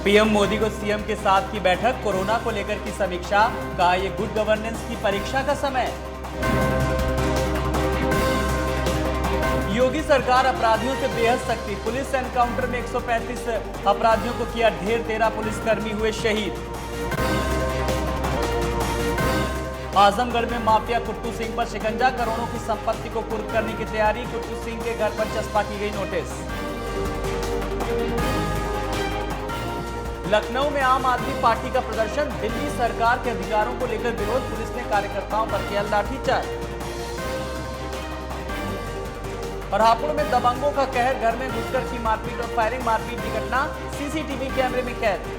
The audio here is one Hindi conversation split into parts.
पीएम मोदी को सीएम के साथ की बैठक, कोरोना को लेकर की समीक्षा, कहा ये गुड गवर्नेंस की परीक्षा का समय। योगी सरकार अपराधियों से बेहद सख्ती, पुलिस एनकाउंटर में 135 अपराधियों को किया ढेर, 13 पुलिसकर्मी हुए शहीद। आजमगढ़ में माफिया कुट्टू सिंह पर शिकंजा, करोड़ों की संपत्ति को कुर्क करने की तैयारी, कुट्टू सिंह के घर पर चस्पा की गई नोटिस। लखनऊ में आम आदमी पार्टी का प्रदर्शन, दिल्ली सरकार के अधिकारों को लेकर विरोध, पुलिस ने कार्यकर्ताओं पर किया लाठीचार्ज। और हापुड़ में दबंगों का कहर, घर में घुसकर की मारपीट और फायरिंग, मारपीट की घटना सीसीटीवी कैमरे में कैद।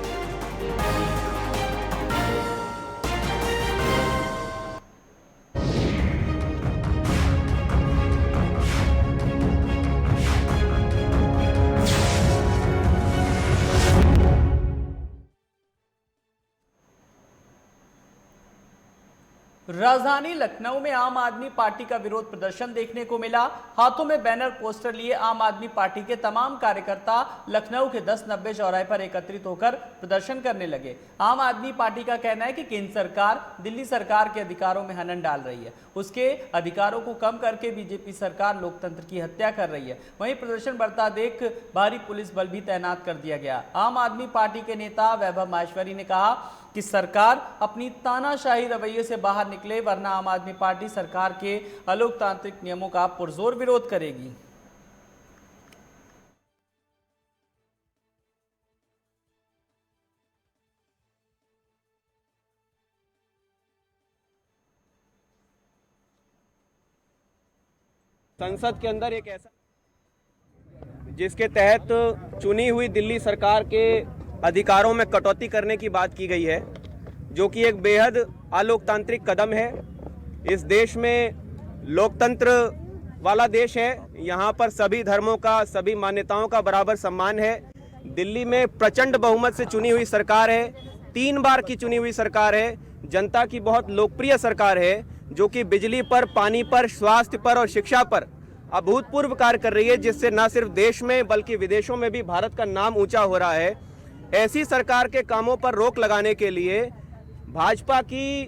राजधानी लखनऊ में आम आदमी पार्टी का विरोध प्रदर्शन देखने को मिला। हाथों में बैनर पोस्टर लिए आम आदमी पार्टी के तमाम कार्यकर्ता लखनऊ के 10-90 चौराहे पर एकत्रित होकर प्रदर्शन करने लगे। आम आदमी पार्टी का कहना है कि केंद्र सरकार दिल्ली सरकार के अधिकारों में हनन डाल रही है, उसके अधिकारों को कम करके बीजेपी सरकार लोकतंत्र की हत्या कर रही है। वहीं प्रदर्शन बढ़ता देख भारी पुलिस बल भी तैनात कर दिया गया। आम आदमी पार्टी के नेता वैभव माहेश्वरी ने कहा कि सरकार अपनी तानाशाही रवैये से बाहर निकले, वरना आम आदमी पार्टी सरकार के अलोकतांत्रिक नियमों का पुरजोर विरोध करेगी। संसद के अंदर एक ऐसा जिसके तहत चुनी हुई दिल्ली सरकार के अधिकारों में कटौती करने की बात की गई है, जो कि एक बेहद अलोकतांत्रिक कदम है। इस देश में लोकतंत्र वाला देश है, यहाँ पर सभी धर्मों का, सभी मान्यताओं का बराबर सम्मान है। दिल्ली में प्रचंड बहुमत से चुनी हुई सरकार है, 3 बार की चुनी हुई सरकार है, जनता की बहुत लोकप्रिय सरकार है, जो कि बिजली पर, पानी पर, स्वास्थ्य पर और शिक्षा पर अभूतपूर्व कार्य कर रही है, जिससे न सिर्फ देश में बल्कि विदेशों में भी भारत का नाम ऊंचा हो रहा है। ऐसी सरकार के कामों पर रोक लगाने के लिए भाजपा की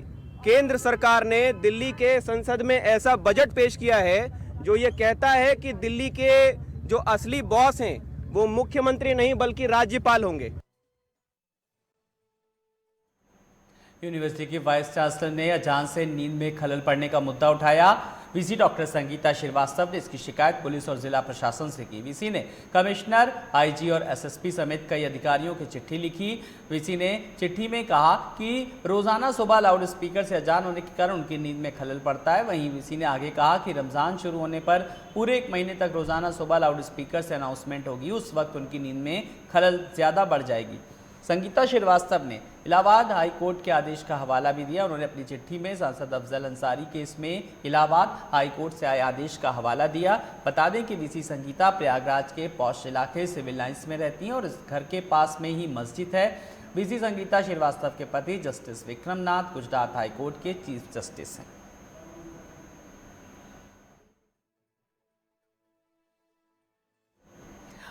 केंद्र सरकार ने दिल्ली के संसद में ऐसा बजट पेश किया है जो ये कहता है कि दिल्ली के जो असली बॉस हैं वो मुख्यमंत्री नहीं बल्कि राज्यपाल होंगे। यूनिवर्सिटी की वाइस चांसलर ने अजान से नींद में खलल पड़ने का मुद्दा उठाया। वीसी डॉक्टर संगीता श्रीवास्तव ने इसकी शिकायत पुलिस और जिला प्रशासन से की। वीसी ने कमिश्नर, आईजी और एसएसपी समेत कई अधिकारियों की चिट्ठी लिखी। वीसी ने चिट्ठी में कहा कि रोजाना सुबह लाउड स्पीकर से अजान होने के कारण उनकी नींद में खलल पड़ता है। वहीं वीसी ने आगे कहा कि रमजान शुरू होने पर पूरे 1 महीने तक रोजाना सुबह लाउड स्पीकर से अनाउंसमेंट होगी, उस वक्त उनकी नींद में खलल ज्यादा बढ़ जाएगी। संगीता श्रीवास्तव ने इलाहाबाद हाई कोर्ट के आदेश का हवाला भी दिया। उन्होंने अपनी चिट्ठी में सांसद अफजल अंसारी केस में इलाहाबाद हाई कोर्ट से आए आदेश का हवाला दिया। बता दें कि वीसी संगीता प्रयागराज के पौष इलाके सिविल लाइंस में रहती हैं और इस घर के पास में ही मस्जिद है। वीसी संगीता श्रीवास्तव के पति justice Vikram Nath Gujarat high court के चीफ जस्टिस हैं।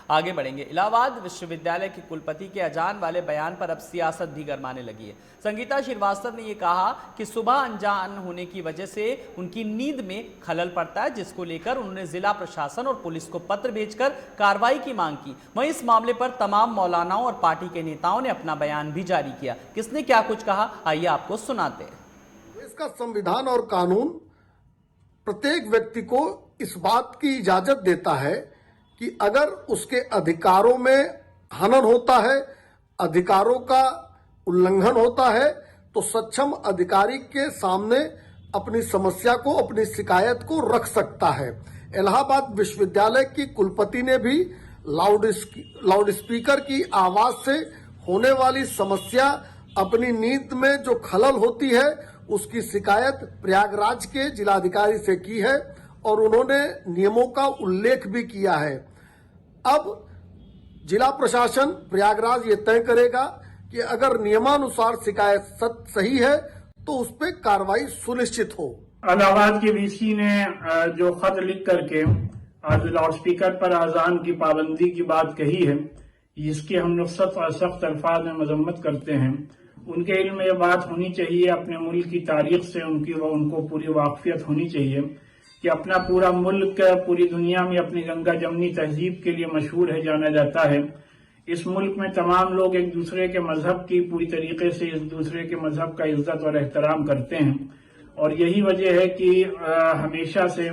आगे बढ़ेंगे। इलाहाबाद विश्वविद्यालय के कुलपति के अजान वाले बयान पर अब सियासत भी गरमाने लगी है। संगीता श्रीवास्तव ने यह कहा कि सुबह अनजान होने की वजह से उनकी नींद में खलल पड़ता है, जिसको लेकर उन्होंने जिला प्रशासन और पुलिस को पत्र भेजकर कार्रवाई की मांग की। वहीं इस मामले पर तमाम मौलानाओं और पार्टी के नेताओं ने अपना बयान भी जारी किया। किसने क्या कुछ कहा, आइए आपको सुनाते हैं। इसका संविधान और कानून प्रत्येक व्यक्ति को इस बात की इजाजत देता है कि अगर उसके अधिकारों में हनन होता है, अधिकारों का उल्लंघन होता है, तो सक्षम अधिकारी के सामने अपनी समस्या को, अपनी शिकायत को रख सकता है। इलाहाबाद विश्वविद्यालय की कुलपति ने भी लाउड स्पीकर की आवाज से होने वाली समस्या, अपनी नींद में जो खलल होती है, उसकी शिकायत प्रयागराज के जिलाधिकारी से की है और उन्होंने नियमों का उल्लेख भी किया है। अब जिला प्रशासन प्रयागराज ये तय करेगा कि अगर नियमानुसार शिकायत सही है तो उस पर कार्रवाई सुनिश्चित हो। इलाहाबाद के वीसी ने जो खत लिख करके आज लाउड स्पीकर पर अजान की पाबंदी की बात कही है, जिसकी हम लोग सख्त अल्फाज में मजम्मत करते हैं, उनके इल्म में यह बात होनी चाहिए, अपने मुल्क की तारीख से उनको पूरी वाकफियत होनी चाहिए कि अपना पूरा मुल्क पूरी दुनिया में अपनी गंगा जमनी तहजीब के लिए मशहूर है, जाना जाता है। इस मुल्क में तमाम लोग एक दूसरे के मजहब की पूरी तरीके से एक दूसरे के मजहब का इज्जत और एहतराम करते हैं, और यही वजह है कि हमेशा से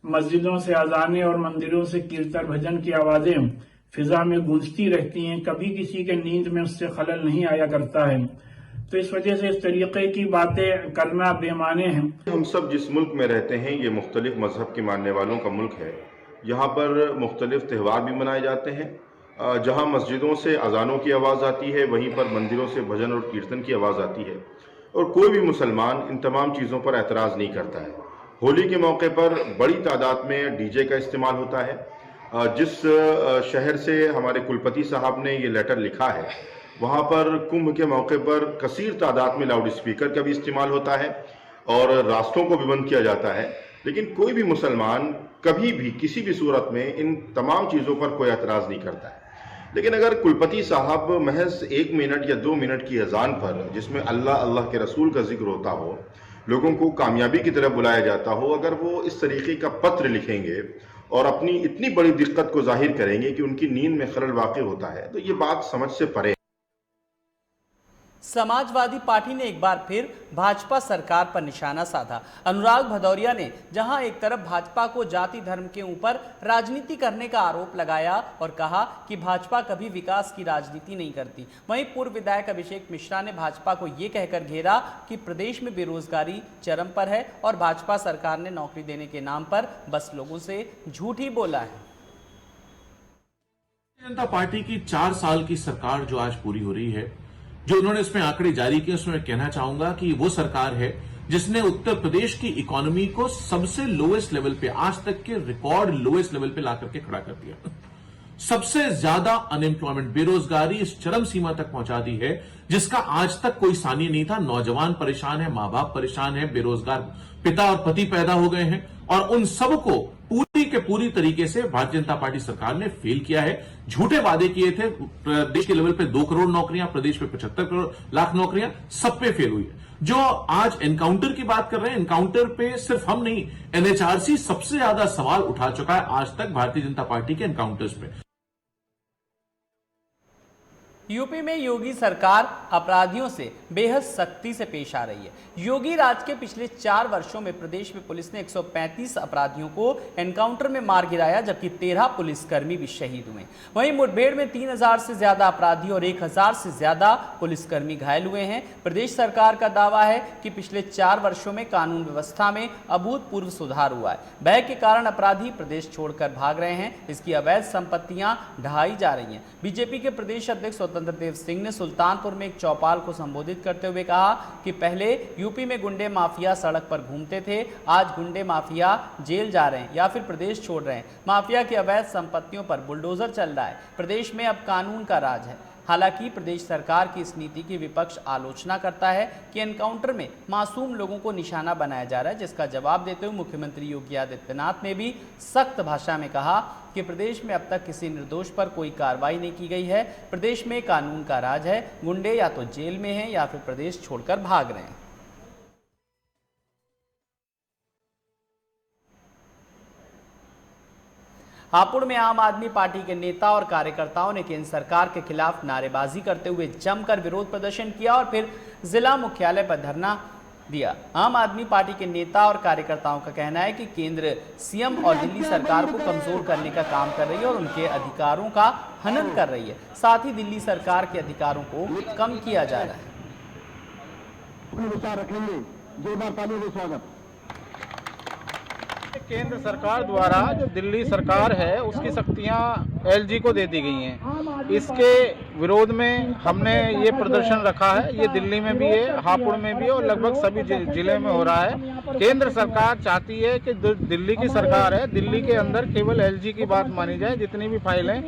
मस्जिदों से अजानें और मंदिरों से कीर्तन भजन की आवाजें फिजा में गूंजती रहती हैं, कभी किसी के नींद में उससे खलल नहीं आया करता है। तो इस वजह से इस तरीके की बातें करना बेमाने हैं। हम सब जिस मुल्क में रहते हैं ये मुख्तलिफ मजहब के मानने वालों का मुल्क है। यहाँ पर मुख्तलिफ त्यौहार भी मनाए जाते हैं। जहाँ मस्जिदों से अजानों की आवाज़ आती है, वहीं पर मंदिरों से भजन और कीर्तन की आवाज़ आती है, और कोई भी मुसलमान इन तमाम चीज़ों पर एतराज़ नहीं करता है। होली के मौके पर बड़ी तादाद में डीजे का इस्तेमाल होता है। जिस शहर से हमारे कुलपति साहब ने ये लेटर लिखा है, वहाँ पर कुंभ के मौके पर कसीर तादाद में लाउड स्पीकर का भी इस्तेमाल होता है और रास्तों को भी बंद किया जाता है। लेकिन कोई भी मुसलमान कभी भी किसी भी सूरत में इन तमाम चीज़ों पर कोई एतराज़ नहीं करता है। लेकिन अगर कुलपति साहब महज 1 मिनट या 2 मिनट की अजान पर, जिसमें अल्लाह अल्लाह के रसूल का जिक्र होता हो, लोगों को कामयाबी की तरफ बुलाया जाता हो, अगर वो इस तरीके का पत्र लिखेंगे और अपनी इतनी बड़ी दिक्कत को जाहिर करेंगे कि उनकी नींद में खलल वाक़ होता है, तो ये बात समझ से परे। समाजवादी पार्टी ने एक बार फिर भाजपा सरकार पर निशाना साधा। अनुराग भदौरिया ने जहां एक तरफ भाजपा को जाति धर्म के ऊपर राजनीति करने का आरोप लगाया और कहा कि भाजपा कभी विकास की राजनीति नहीं करती, वहीं पूर्व विधायक अभिषेक मिश्रा ने भाजपा को ये कहकर घेरा कि प्रदेश में बेरोजगारी चरम पर है और भाजपा सरकार ने नौकरी देने के नाम पर बस लोगों से झूठ ही बोला है। जनता पार्टी की 4 साल की सरकार जो आज पूरी हो रही है, जो उन्होंने इसमें आंकड़े जारी किए, उसमें कहना चाहूंगा कि वो सरकार है जिसने उत्तर प्रदेश की इकोनॉमी को सबसे लोएस्ट लेवल पे, आज तक के रिकॉर्ड लोएस्ट लेवल पे ला करके खड़ा कर दिया। सबसे ज्यादा अनएम्प्लॉयमेंट, बेरोजगारी इस चरम सीमा तक पहुंचा दी है जिसका आज तक कोई सानी नहीं था। नौजवान परेशान है, मां बाप परेशान है, बेरोजगार पिता और पति पैदा हो गए हैं, और उन सबको पूरी के पूरी तरीके से भारतीय जनता पार्टी सरकार ने फेल किया है। झूठे वादे किए थे, प्रदेश के लेवल पे 2 करोड़ नौकरियां, प्रदेश पे 75 लाख नौकरियां, सब पे फेल हुई है। जो आज एनकाउंटर की बात कर रहे हैं, एनकाउंटर पे सिर्फ हम नहीं, एनएचआरसी सबसे ज्यादा सवाल उठा चुका है आज तक भारतीय जनता पार्टी के एनकाउंटर्स पे। यूपी में योगी सरकार अपराधियों से बेहद सख्ती से पेश आ रही है। योगी राज के पिछले 4 वर्षों में प्रदेश में पुलिस ने 135 अपराधियों को एनकाउंटर में मार गिराया, जबकि 13 पुलिसकर्मी भी शहीद हुए। वहीं मुठभेड़ में 3000 से ज्यादा अपराधी और 1000 से ज्यादा पुलिसकर्मी घायल हुए हैं। प्रदेश सरकार का दावा है कि पिछले 4 वर्षों में कानून व्यवस्था में अभूतपूर्व सुधार हुआ है। भय के कारण अपराधी प्रदेश छोड़कर भाग रहे हैं, इसकी अवैध संपत्तियां ढहाई जा रही हैं। बीजेपी के प्रदेश अध्यक्ष स्वतंत्र देव सिंह ने सुल्तानपुर में एक चौपाल को संबोधित करते हुए कहा कि पहले यूपी में गुंडे माफिया सड़क पर घूमते थे, आज गुंडे माफिया जेल जा रहे हैं या फिर प्रदेश छोड़ रहे हैं। माफिया की अवैध संपत्तियों पर बुलडोजर चल रहा है। प्रदेश में अब कानून का राज है। हालांकि प्रदेश सरकार की इस नीति की विपक्ष आलोचना करता है कि एनकाउंटर में मासूम लोगों को निशाना बनाया जा रहा है, जिसका जवाब देते हुए मुख्यमंत्री योगी आदित्यनाथ ने भी सख्त भाषा में कहा कि प्रदेश में अब तक किसी निर्दोष पर कोई कार्रवाई नहीं की गई है। प्रदेश में कानून का राज है, गुंडे या तो जेल में हैं या फिर प्रदेश छोड़कर भाग रहे हैं। हापुड़ में आम आदमी पार्टी के नेता और कार्यकर्ताओं ने केंद्र सरकार के खिलाफ नारेबाजी करते हुए जमकर विरोध प्रदर्शन किया और फिर जिला मुख्यालय पर धरना दिया। आम आदमी पार्टी के नेता और कार्यकर्ताओं का कहना है कि केंद्र सीएम और दिल्ली सरकार को कमजोर करने का काम कर रही है और उनके अधिकारों का हनन कर रही है। साथ ही दिल्ली सरकार के अधिकारों को कम किया जा रहा है। विचार रखेंगे। जोरदार तालियों से स्वागत। केंद्र सरकार द्वारा जो दिल्ली सरकार है उसकी शक्तियां एलजी को दे दी गई हैं। इसके विरोध में हमने ये प्रदर्शन रखा है। ये दिल्ली में भी है, हापुड़ में भी है और लगभग सभी जिले में हो रहा है। केंद्र सरकार चाहती है कि दिल्ली की सरकार है, दिल्ली के अंदर केवल एलजी की बात मानी जाए। जितनी भी फाइलें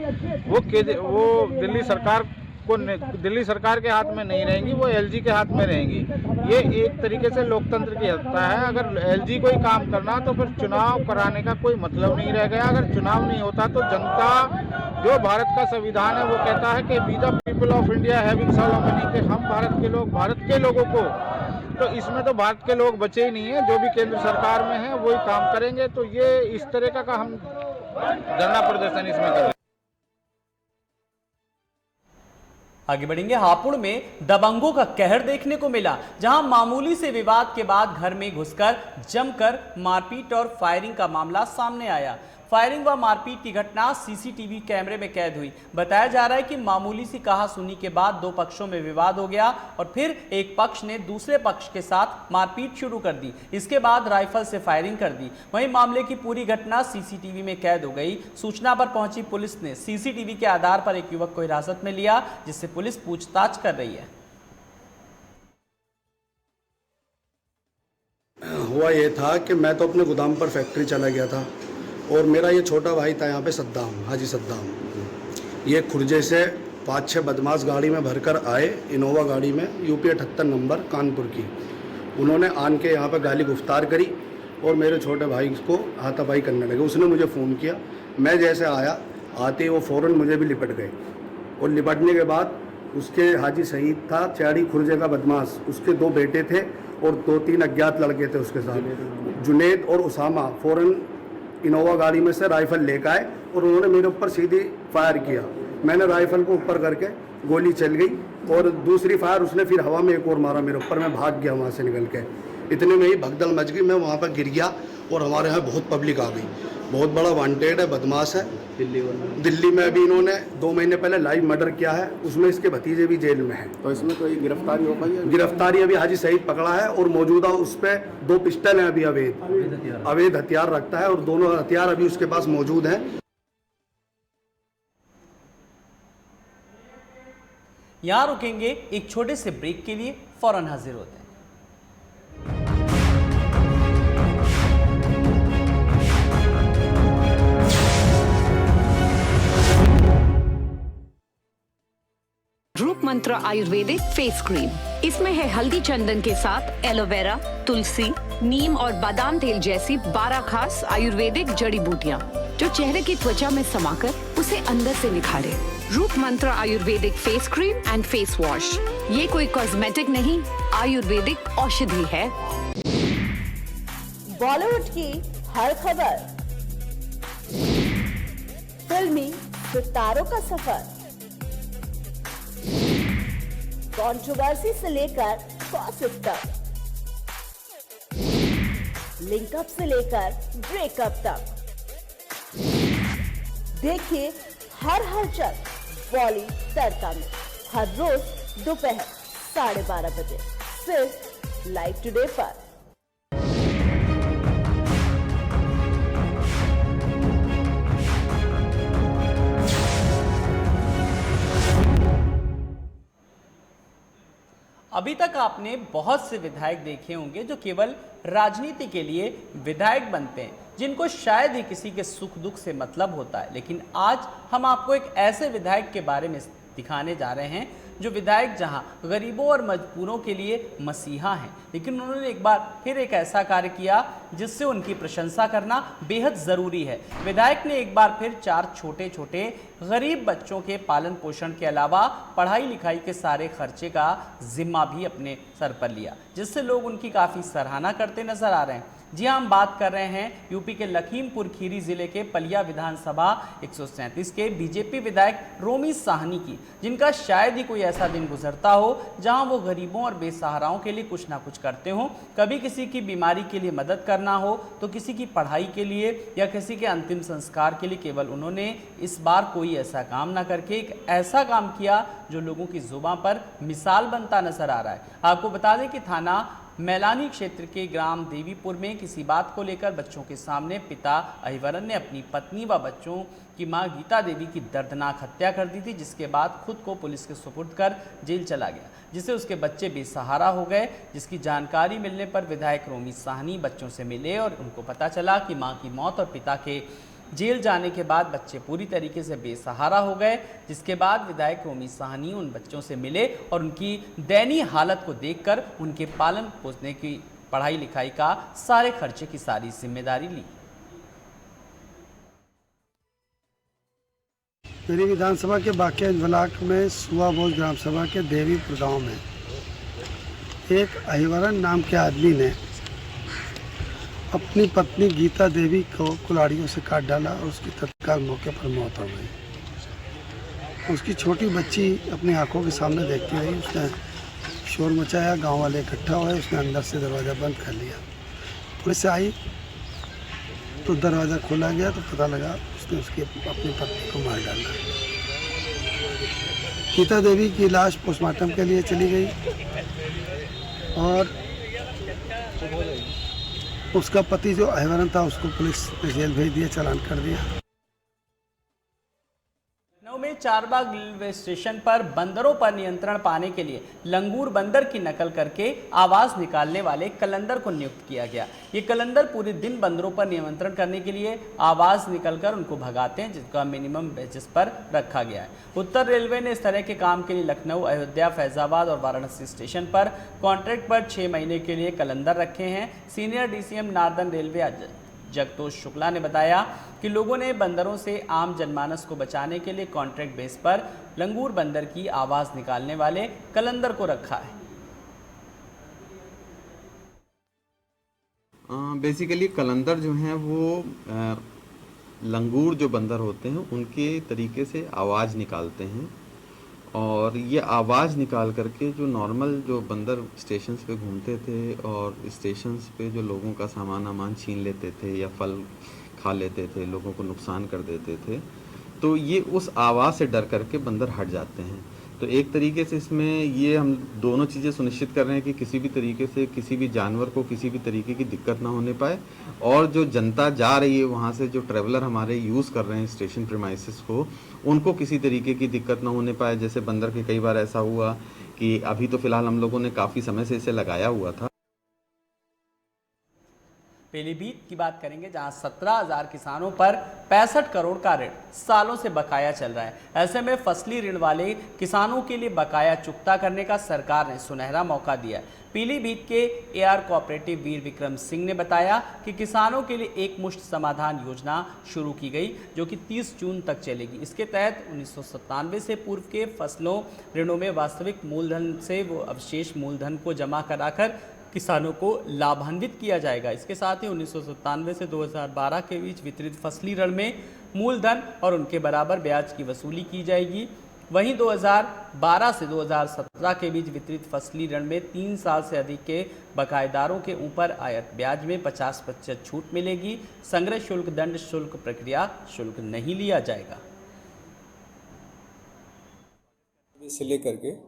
वो दिल्ली सरकार को, दिल्ली सरकार के हाथ में नहीं रहेंगी, वो एलजी के हाथ में रहेंगी। ये एक तरीके से लोकतंत्र की हत्या है। अगर एलजी को ही काम करना तो फिर चुनाव कराने का कोई मतलब नहीं रह गया। अगर चुनाव नहीं होता तो जनता जो भारत का संविधान है वो कहता है कि we the people of India having solemnly, कि हम भारत के लोग भारत के लोगों को, तो इसमें तो भारत के लोग बचे ही नहीं है। जो भी केंद्र सरकार में है वही काम करेंगे। तो ये इस तरह का हम धरना प्रदर्शन इसमें कर रहे हैं। आगे बढ़ेंगे। हापुड़ में दबंगों का कहर देखने को मिला, जहां मामूली से विवाद के बाद घर में घुसकर जमकर मारपीट और फायरिंग का मामला सामने आया। फायरिंग व मारपीट की घटना सीसीटीवी कैमरे में कैद हुई। बताया जा रहा है कि मामूली सी कहासुनी के बाद दो पक्षों में विवाद हो गया और फिर एक पक्ष ने दूसरे पक्ष के साथ मारपीट शुरू कर दी। इसके बाद राइफल से फायरिंग कर दी। वहीं मामले की पूरी घटना सीसीटीवी में कैद हो गई। सूचना पर पहुंची पुलिस ने सीसीटीवी के आधार पर एक युवक को हिरासत में लिया, जिससे पुलिस पूछताछ कर रही है। हुआ ये था कि मैं तो अपने गोदाम पर फैक्ट्री चला गया था और मेरा ये छोटा भाई था यहाँ पे सद्दाम, हाजी सद्दाम। ये खुर्जे से 5-6 बदमाश गाड़ी में भरकर आए, इनोवा गाड़ी में, यूपी 78 नंबर कानपुर की। उन्होंने आन के यहाँ पे गाली गुफ्तार करी और मेरे छोटे भाई को हाथापाई करने लगे। उसने मुझे फ़ोन किया, मैं जैसे आया, आते ही वो फ़ौरन मुझे भी लिपट गए और लिपटने के बाद उसके हाजी सईद था, चाड़ी खुर्जे का बदमाश, उसके 2 बेटे थे और 2-3 अज्ञात लड़के थे उसके साथ, जुनेद और उसामा। फ़ौरन इनोवा गाड़ी में से राइफल लेकर आए और उन्होंने मेरे ऊपर सीधी फायर किया। मैंने राइफल को ऊपर करके, गोली चल गई और दूसरी फायर उसने फिर हवा में एक और मारा मेरे ऊपर। मैं भाग गया वहाँ से निकल के। इतने में ही भगदड़ मच गई, मैं वहाँ पर गिर गया और हमारे यहाँ बहुत पब्लिक आ गई। बहुत बड़ा वांटेड है, बदमाश है। दिल्ली में अभी इन्होंने 2 महीने पहले लाइव मर्डर किया है, उसमें इसके भतीजे भी जेल में हैं। तो इसमें कोई गिरफ्तारी हो पाई है? गिरफ्तारी अभी हाजी सईद पकड़ा है और मौजूदा उस पर 2 पिस्टल हैं अभी अवैध हथियार रखता है और दोनों हथियार अभी उसके पास मौजूद हैं। यहां रुकेंगे एक छोटे से ब्रेक के लिए, फौरन हाजिर होते हैं। रूप मंत्र आयुर्वेदिक फेस क्रीम। इसमें है हल्दी चंदन के साथ एलोवेरा, तुलसी, नीम और बादाम तेल जैसी 12 खास आयुर्वेदिक जड़ी बूटियां, जो चेहरे की त्वचा में समाकर उसे अंदर से निखारे। रूप मंत्र Ayurvedic face cream and face wash, ये कोई कॉस्मेटिक नहीं, आयुर्वेदिक औषधि है। बॉलीवुड की हर खबर, फिल्मी सितारों का सफर, कंट्रोवर्सी से लेकर गॉसिप तक, लिंकअप से लेकर ब्रेकअप तक, देखिए हर हलचल बॉली तड़का में हर रोज दोपहर 12:30 बजे सिर्फ लाइव टुडे पर। अभी तक आपने बहुत से विधायक देखे होंगे जो केवल राजनीति के लिए विधायक बनते हैं, जिनको शायद ही किसी के सुख दुख से मतलब होता है। लेकिन आज हम आपको एक ऐसे विधायक के बारे में दिखाने जा रहे हैं जो विधायक जहां गरीबों और मजबूरों के लिए मसीहा हैं, लेकिन उन्होंने एक बार फिर एक ऐसा कार्य किया जिससे उनकी प्रशंसा करना बेहद ज़रूरी है। विधायक ने एक बार फिर 4 छोटे छोटे गरीब बच्चों के पालन पोषण के अलावा पढ़ाई लिखाई के सारे खर्चे का जिम्मा भी अपने सर पर लिया, जिससे लोग उनकी काफ़ी सराहना करते नजर आ रहे हैं। जी हाँ, हम बात कर रहे हैं यूपी के लखीमपुर खीरी जिले के पलिया विधानसभा 137 के बीजेपी विधायक रोमी साहनी की, जिनका शायद ही कोई ऐसा दिन गुजरता हो जहां वो गरीबों और बेसहाराओं के लिए कुछ ना कुछ करते हो। कभी किसी की बीमारी के लिए मदद करना हो तो किसी की पढ़ाई के लिए या किसी के अंतिम संस्कार के लिए। केवल उन्होंने इस बार कोई ऐसा काम ना करके एक ऐसा काम किया जो लोगों की जुबान पर मिसाल बनता नजर आ रहा है। आपको बता दें कि थाना मैलानी क्षेत्र के ग्राम देवीपुर में किसी बात को लेकर बच्चों के सामने पिता अहिवरन ने अपनी पत्नी व बच्चों की मां गीता देवी की दर्दनाक हत्या कर दी थी, जिसके बाद खुद को पुलिस के सुपुर्द कर जेल चला गया, जिससे उसके बच्चे बेसहारा हो गए। जिसकी जानकारी मिलने पर विधायक रोमी साहनी बच्चों से मिले और उनको पता चला कि मां की मौत और पिता के जेल जाने के बाद बच्चे पूरी तरीके से बेसहारा हो गए। जिसके बाद विधायक रोमी साहनी उन बच्चों से मिले और उनकी दयनीय हालत को देखकर उनके पालन पोषण की पढ़ाई लिखाई का सारे खर्चे की सारी जिम्मेदारी ली। मेरी विधानसभा के बाकिया ब्लॉक में सुआबोज ग्राम सभा के देवीपुर गांव में एक अहिवरन नाम के आदमी ने अपनी पत्नी गीता देवी को कुल्हाड़ियों से काट डाला और उसकी तत्काल मौके पर मौत हो गई। उसकी छोटी बच्ची अपनी आंखों के सामने देखती रही। उसने शोर मचाया, गांव वाले इकट्ठा हुए, उसने अंदर से दरवाज़ा बंद कर लिया। पुलिस आई तो दरवाज़ा खोला गया तो पता लगा उसने उसकी अपनी पत्नी को मार डाला। गीता देवी की लाश पोस्टमार्टम के लिए चली गई और उसका पति जो अहिवरन था उसको पुलिस ने जेल भेज दिया, चालान कर दिया। लखनऊ में चारबाग रेलवे स्टेशन पर बंदरों पर नियंत्रण पाने के लिए लंगूर बंदर की नकल करके आवाज निकालने वाले कलंदर को नियुक्त किया गया। ये कलंदर पूरे दिन बंदरों पर नियंत्रण करने के लिए आवाज निकलकर उनको भगाते हैं, जिसका मिनिमम बेसिस पर रखा गया है। उत्तर रेलवे ने इस तरह के काम के लिए लखनऊ, अयोध्या, फैजाबाद और वाराणसी स्टेशन पर कॉन्ट्रैक्ट पर 6 महीने के लिए कलंदर रखे हैं। Senior DCM northern railway Jagtosh Shukla ने बताया कि लोगों ने बंदरों से आम जनमानस को बचाने के लिए कॉन्ट्रैक्ट बेस पर लंगूर बंदर की आवाज़ निकालने वाले कलंदर को रखा है। बेसिकली कलंदर जो हैं वो लंगूर जो बंदर होते हैं उनके तरीके से आवाज़ निकालते हैं और ये आवाज़ निकाल करके जो नॉर्मल जो बंदर स्टेशंस पे घूमते थे और स्टेशंस पे जो लोगों का सामान छीन लेते थे या फल खा लेते थे, लोगों को नुकसान कर देते थे, तो ये उस आवाज़ से डर करके बंदर हट जाते हैं। तो एक तरीके से इसमें ये हम दोनों चीज़ें सुनिश्चित कर रहे हैं कि किसी भी तरीके से किसी भी जानवर को किसी भी तरीके की दिक्कत ना होने पाए और जो जनता जा रही है वहाँ से, जो ट्रैवलर हमारे यूज़ कर रहे हैं स्टेशन प्रीमाइसेस को, उनको किसी तरीके की दिक्कत ना होने पाए। जैसे बंदर के कई बार ऐसा हुआ कि अभी तो फिलहाल हम लोगों ने काफ़ी समय से इसे लगाया हुआ था। पीलीभीत की बात करेंगे, जहां 17,000 किसानों पर 65 करोड़ का ऋण सालों से बकाया चल रहा है। ऐसे में फसली ऋण वाले किसानों के लिए बकाया चुकता करने का सरकार ने सुनहरा मौका दिया है। पीलीभीत के एआर कोऑपरेटिव वीर विक्रम सिंह ने बताया कि किसानों के लिए एक मुश्त समाधान योजना शुरू की गई, जो कि 30 जून तक चलेगी। इसके तहत 1997 से पूर्व के फसलों ऋणों में वास्तविक मूलधन से वो अवशेष मूलधन को जमा कराकर किसानों को लाभान्वित किया जाएगा। इसके साथ ही 1997 से 2012 के बीच वितरित फसली ऋण में मूलधन और उनके बराबर ब्याज की वसूली की जाएगी। वहीं 2012 से 2017 के बीच वितरित फसली ऋण में 3 साल से अधिक के बकायेदारों के ऊपर आयत ब्याज में 50% छूट मिलेगी। संग्रह शुल्क, दंड शुल्क, प्रक्रिया शुल्क नहीं लिया जाएगा। से लेकर के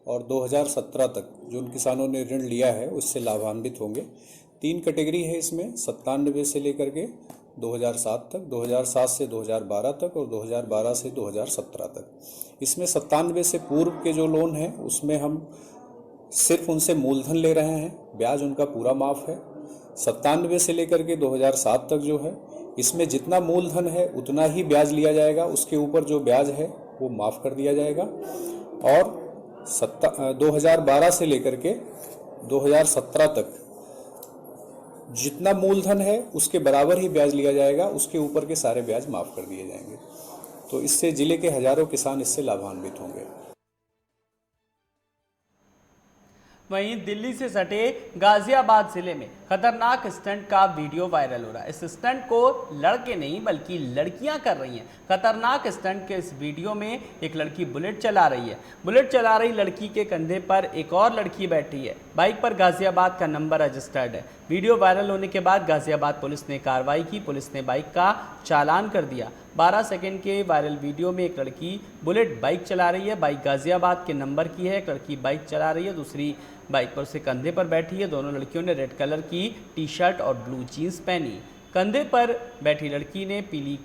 और 2017 तक जो उन किसानों ने ऋण लिया है उससे लाभान्वित होंगे। 3 कैटेगरी है इसमें, 97 से लेकर के 2007 तक, 2007 से 2012 तक और 2012 से 2017 तक। इसमें 97 से पूर्व के जो लोन हैं उसमें हम सिर्फ उनसे मूलधन ले रहे हैं, ब्याज उनका पूरा माफ़ है। 97 से लेकर के 2007 तक जो है इसमें जितना मूलधन है उतना ही ब्याज लिया जाएगा, उसके ऊपर जो ब्याज है वो माफ़ कर दिया जाएगा। और 2012 से लेकर के 2017 तक जितना मूलधन है उसके बराबर ही ब्याज लिया जाएगा, उसके ऊपर के सारे ब्याज माफ कर दिए जाएंगे। तो इससे जिले के हजारों किसान इससे लाभान्वित होंगे। वहीं दिल्ली से सटे गाजियाबाद जिले में खतरनाक स्टंट का वीडियो वायरल हो रहा है। इस स्टंट को लड़के नहीं बल्कि लड़कियां कर रही हैं। खतरनाक स्टंट के इस वीडियो में एक लड़की बुलेट चला रही है। बुलेट चला रही लड़की के कंधे पर एक और लड़की बैठी है। बाइक पर गाजियाबाद का नंबर रजिस्टर्ड है। वीडियो वायरल होने के बाद गाजियाबाद पुलिस ने कार्रवाई की। पुलिस ने बाइक का चालान कर दिया। 12 सेकंड के वायरल वीडियो में एक लड़की बुलेट बाइक चला रही है। बाइक गाजियाबाद के नंबर की है। एक लड़की बाइक चला रही है, दूसरी बाइक पर उसके कंधे पर बैठी है। दोनों लड़कियों ने रेड कलर की टी-शर्ट और ब्लू जीन्स पहनी। कंधे पर बैठी लड़की ने पीली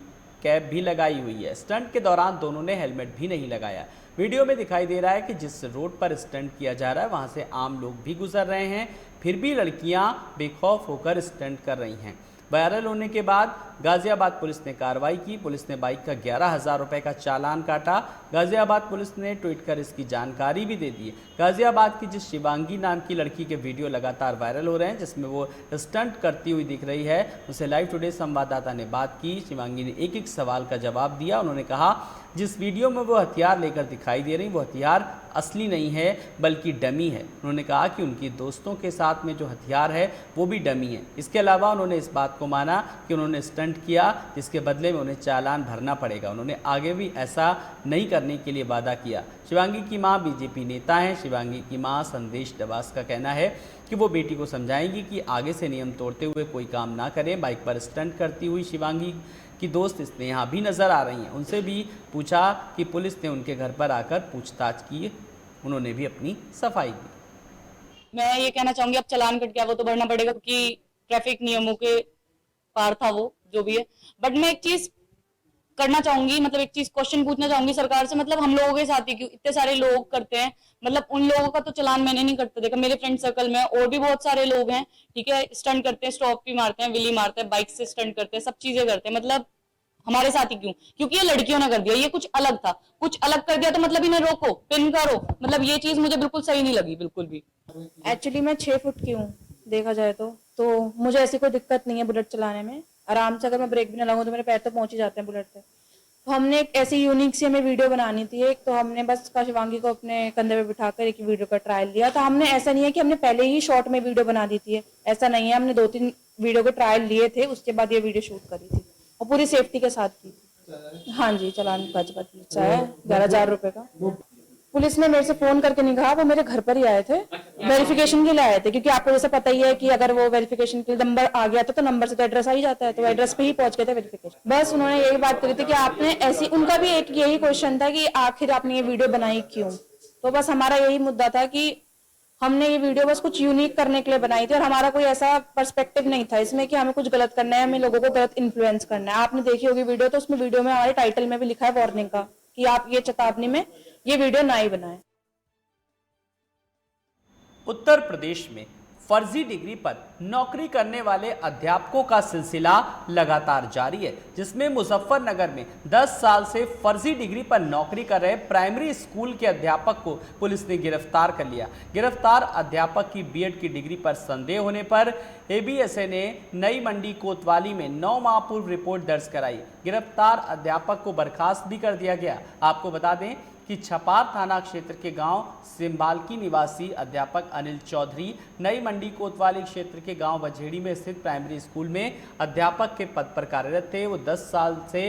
कैप भी लगाई हुई है। स्टंट के दौरान दोनों ने हेलमेट भी नहीं लगाया। वीडियो में दिखाई दे रहा है कि जिस रोड पर स्टंट किया जा रहा है वहां से आम लोग भी गुजर रहे हैं, फिर भी लड़कियां बेखौफ होकर स्टंट कर रही हैं। वायरल होने के बाद गाजियाबाद पुलिस ने कार्रवाई की। पुलिस ने बाइक का 11,000 रुपए का चालान काटा। गाजियाबाद पुलिस ने ट्वीट कर इसकी जानकारी भी दे दी है। गाजियाबाद की जिस शिवांगी नाम की लड़की के वीडियो लगातार वायरल हो रहे हैं, जिसमें वो स्टंट करती हुई दिख रही है, उनसे लाइव टुडे संवाददाता ने बात की। शिवांगी ने एक एक सवाल का जवाब दिया। उन्होंने कहा जिस वीडियो में वो हथियार लेकर दिखाई दे रही, वो हथियार असली नहीं है बल्कि डमी है। उन्होंने कहा कि उनकी दोस्तों के साथ में जो हथियार है वो भी डमी है। इसके अलावा उन्होंने इस बात को माना कि उन्होंने स्टंट किया, जिसके बदले में उन्हें चालान भरना पड़ेगा। उन्होंने आगे भी ऐसा नहीं करने के लिए वादा किया। शिवांगी की मां बीजेपी नेता हैं। शिवांगी की मां संदेश डबास का कहना है कि वो बेटी को समझाएंगी कि आगे से नियम तोड़ते हुए कोई काम ना करें। बाइक पर स्टंट करती हुई शिवांगी की दोस्त स्नेहा भी नजर आ रही हैं। उनसे भी पूछा कि पुलिस ने उनके घर पर आकर पूछताछ की। उन्होंने भी अपनी सफाई दी। मैं ये कहना चाहूंगी, अब चालान कट गया वो तो भरना पड़ेगा क्योंकि ट्रैफिक नियमों के पार था वो जो भी है। बट मैं एक चीज करना चाहूंगी, मतलब एक चीज क्वेश्चन पूछना चाहूंगी सरकार से, मतलब हम लोगों के साथ ही क्यों इतने सारे लोग करते हैं, मतलब उन लोगों का तो चालान मैंने नहीं करते देखा। मेरे फ्रेंड सर्कल में और भी बहुत सारे लोग हैं, ठीक है, स्टंट करते हैं, स्टॉप भी मारते हैं, विली मारते हैं, बाइक से स्टंट करते हैं, सब चीजें करते हैं। मतलब हमारे साथ ही क्यों? क्योंकि ये लड़कियों ने कर दिया, ये कुछ अलग था, कुछ अलग कर दिया तो मतलब इन्हें रोको, पिन करो, मतलब ये चीज मुझे बिल्कुल सही नहीं लगी, बिल्कुल भी। एक्चुअली मैं 6 फुट की हूँ देखा जाए तो मुझे ऐसी कोई दिक्कत नहीं है बुलेट चलाने में। आराम से अगर मैं ब्रेक भी ना लगाऊं तो मेरे पैर तो पहुंच ही जाते हैं बुलेट पे। तो हमने एक ऐसी यूनिक सी हमें वीडियो बनानी थी एक, तो हमने बस शिवांगी को अपने कंधे पे बिठाकर एक वीडियो का ट्रायल लिया। तो हमने ऐसा नहीं है कि हमने पहले ही शॉर्ट में वीडियो बना दी थी, ऐसा नहीं है। हमने 2-3 वीडियो के ट्रायल लिए थे, उसके बाद ये वीडियो शूट करी थी और पूरी सेफ्टी के साथ की थी। हाँ जी, चालान बच है 11,000 रुपए का। पुलिस ने मेरे से फोन करके नहीं कहा, वो मेरे घर पर ही आए थे, वेरिफिकेशन के लिए आए थे, क्योंकि आपको जैसे पता ही है कि अगर वो वेरिफिकेशन के नंबर आ गया था तो नंबर से तो एड्रेस आ ही जाता है, तो एड्रेस पे ही पहुंच गए थे वेरिफिकेशन। बस उन्होंने यही बात करी थी कि आपने ऐसी, उनका भी एक यही क्वेश्चन था कि आखिर आपने ये वीडियो बनाई क्यों। तो बस हमारा यही मुद्दा था कि हमने ये वीडियो बस कुछ यूनिक करने के लिए बनाई थी और हमारा कोई ऐसा पर्सपेक्टिव नहीं था इसमें कि हमें कुछ गलत करना है, हमें लोगों को गलत इन्फ्लुएंस करना है। आपने देखी होगी वीडियो, तो उसमें वीडियो में हमारे टाइटल में भी लिखा है वार्निंग का कि आप ये चेतावनी में ये वीडियो ना ही बनाएं। उत्तर प्रदेश में फर्जी डिग्री पर नौकरी करने वाले अध्यापकों का सिलसिला लगातार जारी है, जिसमें मुजफ्फरनगर में 10 साल से फर्जी डिग्री पर नौकरी कर रहे प्राइमरी स्कूल के अध्यापक को पुलिस ने गिरफ्तार कर लिया। गिरफ्तार अध्यापक की बीएड की डिग्री पर संदेह होने पर एबीएसए ने नई मंडी कोतवाली में 9 माह पूर्व रिपोर्ट दर्ज कराई। गिरफ्तार अध्यापक को बर्खास्त भी कर दिया गया। आपको बता दें कि छपार थाना क्षेत्र के गांव सिम्बालकी निवासी अध्यापक अनिल चौधरी नई मंडी कोतवाली क्षेत्र के गांव बझेड़ी में स्थित प्राइमरी स्कूल में अध्यापक के पद पर कार्यरत थे। वो 10 साल से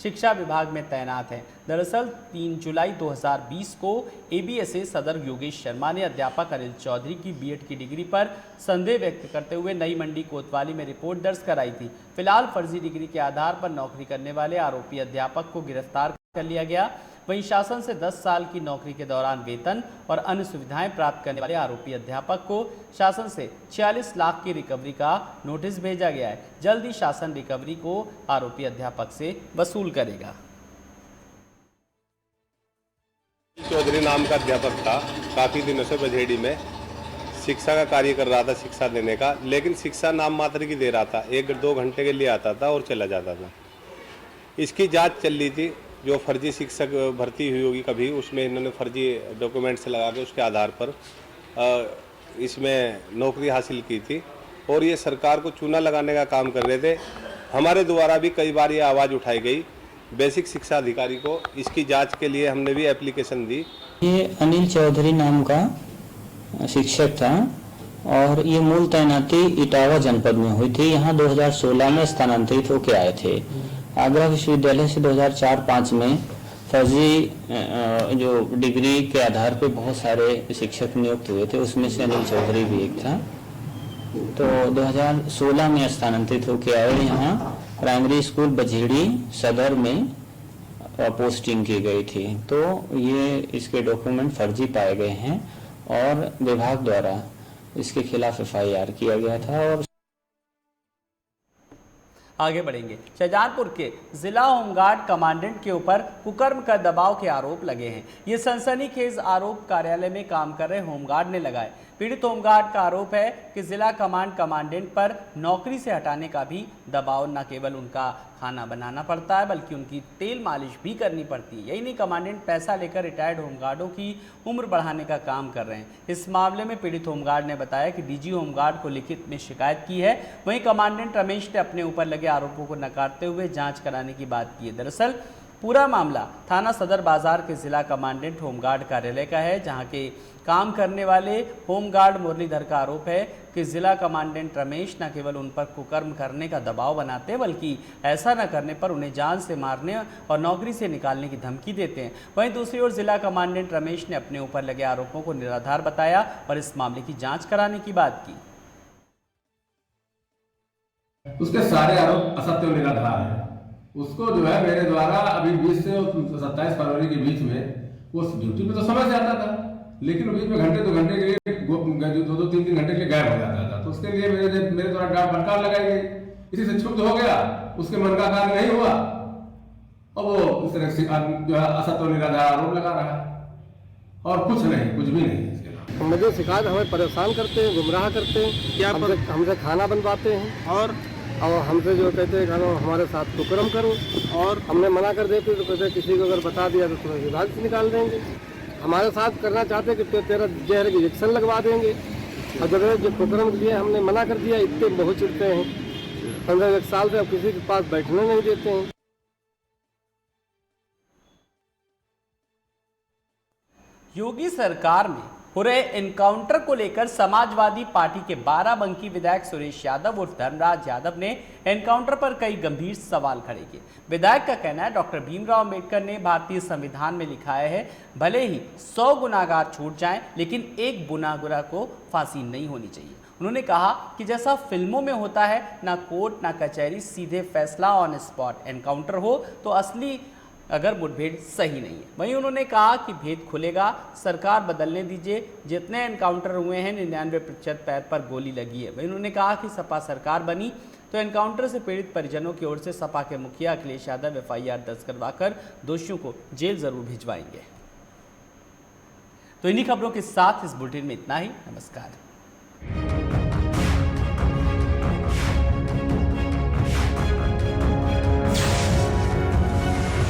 शिक्षा विभाग में तैनात हैं। दरअसल 3 जुलाई 2020 को एबीएसए सदर योगेश शर्मा ने अध्यापक अनिल चौधरी की बीएड की डिग्री पर संदेह व्यक्त करते हुए नई मंडी कोतवाली में रिपोर्ट दर्ज कराई थी। फिलहाल फर्जी डिग्री के आधार पर नौकरी करने वाले आरोपी अध्यापक को गिरफ्तार कर लिया गया। वहीं शासन से 10 साल की नौकरी के दौरान वेतन और अन्य सुविधाएं प्राप्त करने वाले आरोपी अध्यापक को शासन से 46 लाख की रिकवरी का नोटिस भेजा गया है। जल्द ही शासन रिकवरी को आरोपी अध्यापक से वसूल करेगा। चौधरी नाम का अध्यापक था, काफ़ी दिनों से बझेड़ी में शिक्षा का कार्य कर रहा था, शिक्षा देने का, लेकिन शिक्षा नाम मात्र की दे रहा था। 1-2 घंटे के लिए आता था और चला जाता था। इसकी जांच चल रही थी। जो फर्जी शिक्षक भर्ती हुई होगी कभी, उसमें इन्होंने फर्जी डॉक्यूमेंट्स लगा के उसके आधार पर इसमें नौकरी हासिल की थी और ये सरकार को चूना लगाने का काम कर रहे थे। हमारे द्वारा भी कई बार ये आवाज़ उठाई गई बेसिक शिक्षा अधिकारी को। इसकी जांच के लिए हमने भी एप्लीकेशन दी। ये अनिल चौधरी नाम का शिक्षक था और ये मूल तैनाती इटावा जनपद में हुई थी। यहाँ 2016 में स्थानांतरित होकर आए थे। आगरा विश्वविद्यालय से 2004-05 में फर्जी जो डिग्री के आधार पे बहुत सारे शिक्षक नियुक्त हुए थे, उसमें से अनिल चौधरी भी एक था। तो 2016 में स्थानांतरित होकर आए। यहाँ प्राइमरी स्कूल बझेड़ी सदर में पोस्टिंग की गई थी। तो ये इसके डॉक्यूमेंट फर्जी पाए गए हैं और विभाग द्वारा इसके खिलाफ FIR किया गया था। और आगे बढ़ेंगे। शाहजहांपुर के जिला होमगार्ड कमांडेंट के ऊपर कुकर्म का दबाव के आरोप लगे हैं। ये सनसनीखेज आरोप कार्यालय में काम कर रहे होमगार्ड ने लगाए। पीड़ित होमगार्ड का आरोप है कि जिला कमांडेंट पर नौकरी से हटाने का भी दबाव न केवल उनका खाना बनाना पड़ता है बल्कि उनकी तेल मालिश भी करनी पड़ती है। यही नहीं, कमांडेंट पैसा लेकर रिटायर्ड होमगार्डों की उम्र बढ़ाने का काम कर रहे हैं। इस मामले में पीड़ित होमगार्ड ने बताया कि डीजी होमगार्ड को लिखित में शिकायत की है। वहीं कमांडेंट रमेश ने अपने ऊपर लगे आरोपों को नकारते हुए जांच कराने की बात की है। दरअसल पूरा मामला थाना सदर बाजार के जिला कमांडेंट होमगार्ड कार्यालय का है, जहां के काम करने वाले होमगार्ड मुरलीधर का आरोप है कि जिला कमांडेंट रमेश न केवल उन पर कुकर्म करने का दबाव बनाते हैं बल्कि ऐसा न करने पर उन्हें जान से मारने और नौकरी से निकालने की धमकी देते हैं। वहीं दूसरी ओर जिला कमांडेंट रमेश ने अपने ऊपर लगे आरोपों को निराधार बताया और इस मामले की जांच कराने की बात की। उसके सारे आरोप असत्य और निराधार है। उसको जो है मेरे द्वारा अभी 20 से 27 फरवरी के बीच में वो ड्यूटी पे तो समय से आता था, लेकिन बीच में घंटे 2 घंटे के लिए 2-3 घंटे के लिए गायब हो जाता था। तो उसके लिए मेरे द्वारा डांट फटकार लगाई गई। इसी से क्षुब्ध हो गया, उसके मन का कार्य नहीं हुआ और वो इस तरह से जो है असत्य और निराधार आरोप लगा रहा है और कुछ नहीं, कुछ भी नहीं। मुझे शिकायत हमें परेशान करते हैं, गुमराह करते हैं, क्या हमसे खाना बनवाते हैं और हमसे जो कहते हैं हमारे साथ कुकर्म करो और हमने मना कर देते तो कहते किसी को अगर बता दिया तो तुम्हें विभाग से निकाल देंगे। हमारे साथ करना चाहते कि तेरा जहर की इंजेक्शन लगवा देंगे और जो कुकर्म के लिए हमने मना कर दिया। इतने बहुत चुनते हैं 15 साल से अब किसी के पास बैठने नहीं देते हैं। योगी सरकार में हो रहे एनकाउंटर को लेकर समाजवादी पार्टी के बाराबंकी विधायक सुरेश यादव और धर्मराज यादव ने एनकाउंटर पर कई गंभीर सवाल खड़े किए। विधायक का कहना है डॉक्टर भीमराव अंबेडकर ने भारतीय संविधान में लिखाया है भले ही 100 गुनाहगार छूट जाएं लेकिन एक गुनाहगार को फांसी नहीं होनी चाहिए। उन्होंने कहा कि जैसा फिल्मों में होता है ना कोर्ट ना कचहरी, सीधे फैसला ऑन स्पॉट एनकाउंटर हो तो असली अगर मुठभेड़ सही नहीं है। वहीं उन्होंने कहा कि भेद खुलेगा, सरकार बदलने दीजिए। जितने एनकाउंटर हुए हैं 99% पैर पर गोली लगी है। वहीं उन्होंने कहा कि सपा सरकार बनी तो एनकाउंटर से पीड़ित परिजनों की ओर से सपा के मुखिया अखिलेश यादव FIR दर्ज करवाकर दोषियों को जेल जरूर भिजवाएंगे। तो इन्हीं खबरों के साथ इस बुलेटिन में इतना ही। नमस्कार।